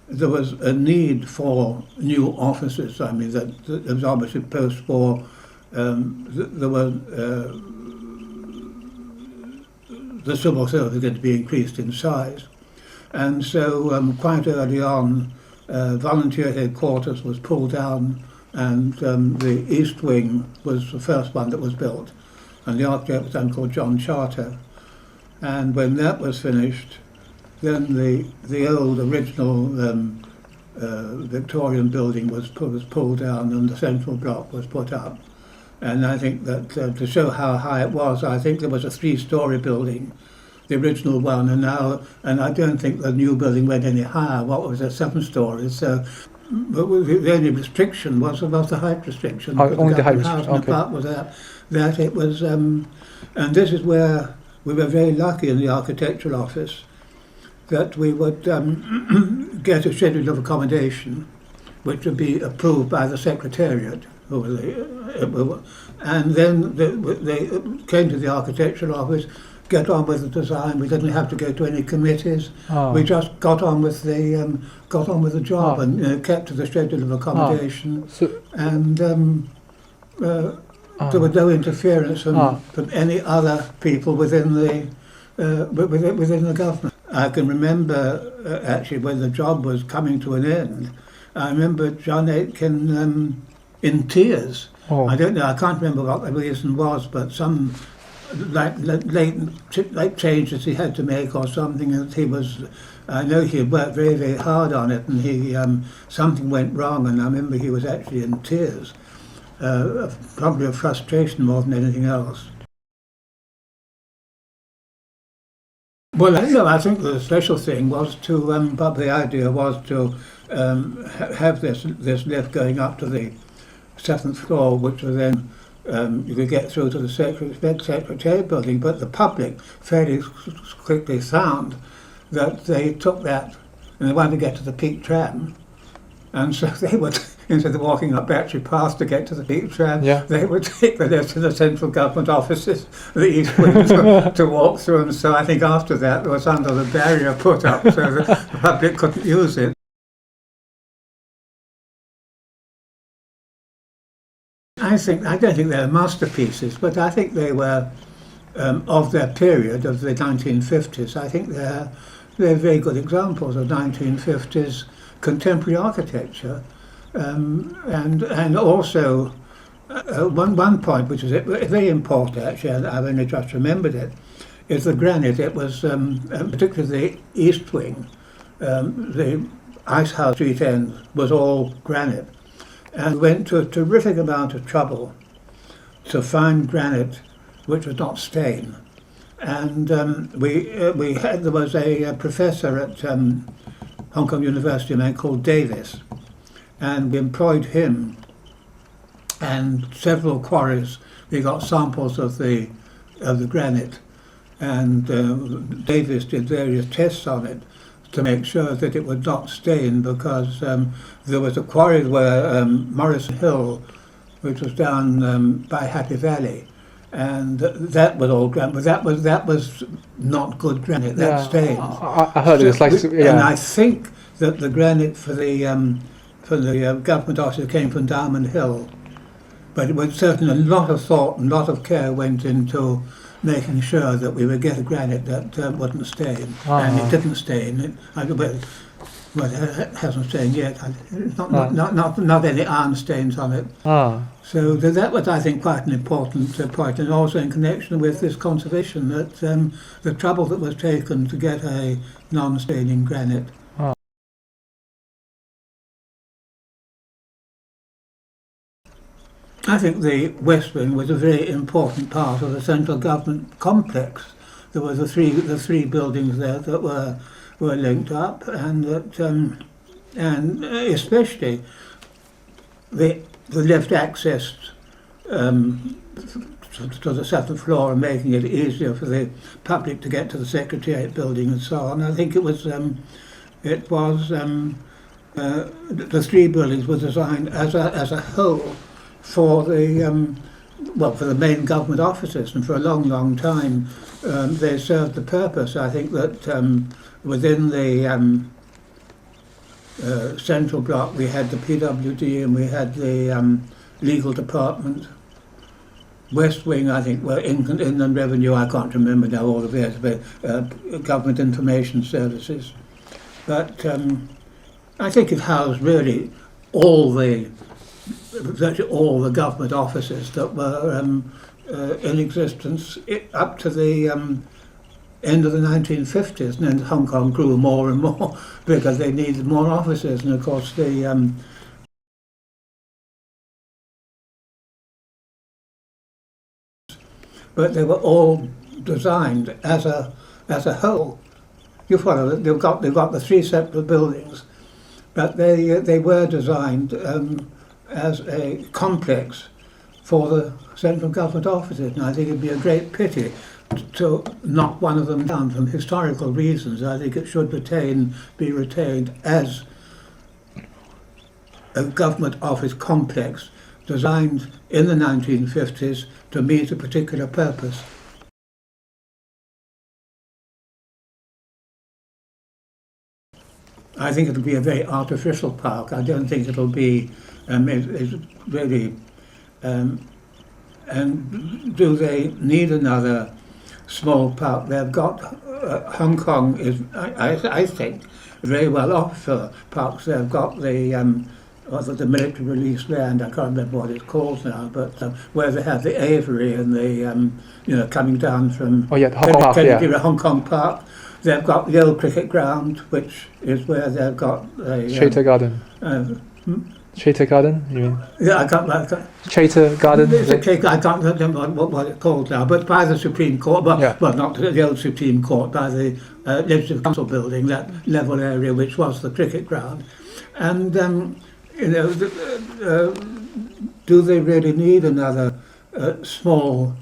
there was a need for new offices. I mean, that there was obviously post-war. There were the civil service going to be increased in size, and so quite early on, volunteer headquarters was pulled down, and the East Wing was the first one that was built, and the architect was then called John Charter. And when that was finished, then the old original Victorian building was pulled down, and the central block was put up. And I think that to show how high it was, I think there was a 3-story building, the original one, and I don't think the new building went any higher. What was it, 7 stories? So, but the only restriction was the height restriction. Only the height restriction. Okay. Apart was that it was, and this is where we were very lucky in the architectural office that we would get a schedule of accommodation, which would be approved by the Secretariat. And then they came to the architectural office, get on with the design. We didn't have to go to any committees. We just got on with the job and kept to the schedule of accommodation. And there was no interference from any other people within the government. I can remember actually when the job was coming to an end. I remember John Aitken in tears. I don't know. I can't remember what the reason was, but some late changes he had to make or something. That he was. I know he had worked very, very hard on it, and he something went wrong, and I remember he was actually in tears, probably of frustration more than anything else. Well, I think the special thing was to, but the idea was to have this lift going up to the 7th floor, which was then you could get through to the Secretariat building. But the public fairly quickly found that they took that and they wanted to get to the Peak Tram, and so they would, instead of walking up Battery Path to get to the Peak Tram, they would take the lift to the central government offices, the East Wing, to walk through. And so I think after that there was under the barrier put up so that the public couldn't use it. I don't think they're masterpieces, but I think they were of their period, of the 1950s. I think they're very good examples of 1950s contemporary architecture, and also one point which is very important actually, and I've only just remembered it, is the granite. It was particularly the East Wing, the Icehouse Street end was all granite, and went to a terrific amount of trouble to find granite which was not stained. And there was a professor at Hong Kong University, a man called Davis, and we employed him and several quarries. We got samples of the granite, and Davis did various tests on it to make sure that it would not stain, because there was a quarry where Morrison Hill, which was down by Happy Valley, and that was all granite, but that was not good granite. That stained. I heard it was like, and I think that the granite for the government office came from Diamond Hill, but it was certainly a lot of thought and a lot of care went into making sure that we would get a granite that wouldn't stain, and it didn't stain. Well, it hasn't stained yet. Not any iron stains on it. So that was, I think, quite an important point, and also in connection with this conservation, that the trouble that was taken to get a non-staining granite. I think the West Wing was a very important part of the central government complex. There were the three buildings there that were linked up, and that and especially the lift access to the 7th floor, and making it easier for the public to get to the Secretariat building and so on. I think the 3 buildings were designed as a whole for the main government offices, and for a long time they served the purpose. I think that within the central block, we had the PWD and we had the legal department. West Wing, I think, were Inland Revenue, I can't remember now all of it, but Government Information Services. But I think it housed really virtually all the government offices that were in existence up to the end of the 1950s, and then Hong Kong grew more and more because they needed more offices, and of course but they were all designed as a whole. You follow? They've got the three separate buildings, but they were designed as a complex for the central government offices, and I think it'd be a great pity to knock one of them down from historical reasons. I think it should be retained as a government office complex designed in the 1950s to meet a particular purpose. I think it'll be a very artificial park. I don't think it'll be it's really. And do they need another small park? They've got Hong Kong is, I think, very well off for parks. They've got the military release land. I can't remember what it's called now, but where they have the aviary and the coming down from the Hong Kong Park, yeah. Hong Kong Park. They've got the old cricket ground, which is where they've got a Chater Garden. Chater Garden, you mean? Yeah, I can't. Chater Garden. I can't remember what it's called now, but by the Supreme Court, well, not the old Supreme Court, by the Legislative Council building, that level area which was the cricket ground, and do they really need another small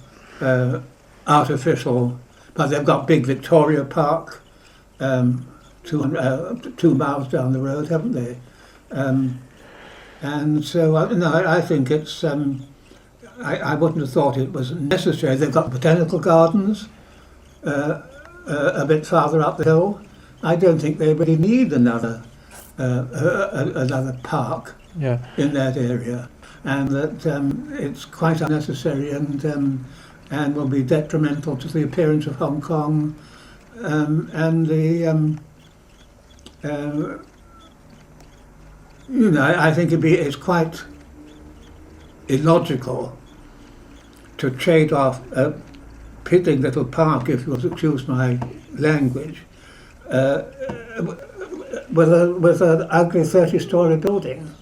artificial? But they've got big Victoria Park, 2 miles down the road, haven't they? And so, I think it's. I wouldn't have thought it was necessary. They've got botanical gardens a bit farther up the hill. I don't think they really need another park in that area, and that it's quite unnecessary and will be detrimental to the appearance of Hong Kong and the. I think it's quite illogical to trade off a piddling little park, if you'll excuse my language, with an ugly 30-storey building,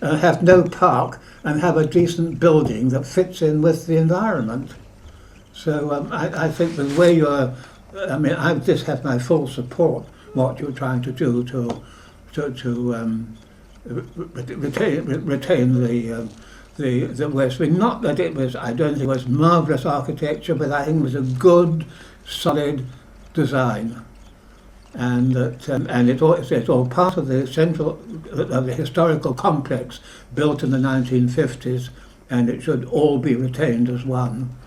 have no park and have a decent building that fits in with the environment. So I think the way you're, I just have my full support what you're trying to do to retain the West Wing. Not that it was, I don't think it was marvellous architecture, but I think it was a good, solid design, and that and it's all part of the the historical complex built in the 1950s, and it should all be retained as one.